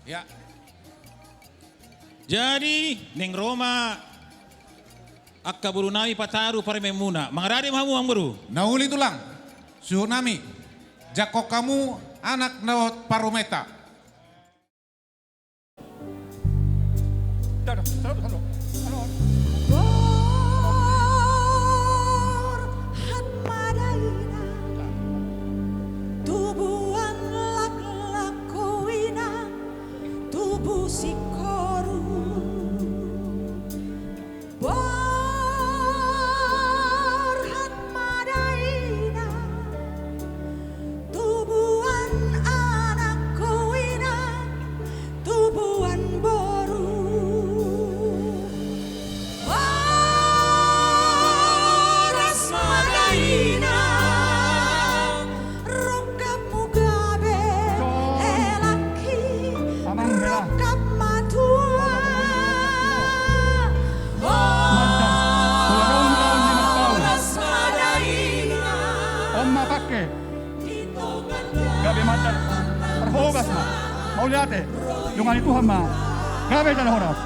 Ya. Jadi neng Roma akka burunai pataru pare memuna. Mangarade mahamu amburu. Nauli tulang. Tsunami. Jako kamu anak nawat parometa. Borhat madaina tubuhan lak-lakuina tubuh si koru Borhat madaina tubuhan anak kuina tubuhan boru Boras madaina rokap mugabe elaki rokap matua Boras madaina Homma pakke. Gabe matar. Terhogas ma. Mau lihat deh. Dengan itu Tuhan ma. Gabe dan horas.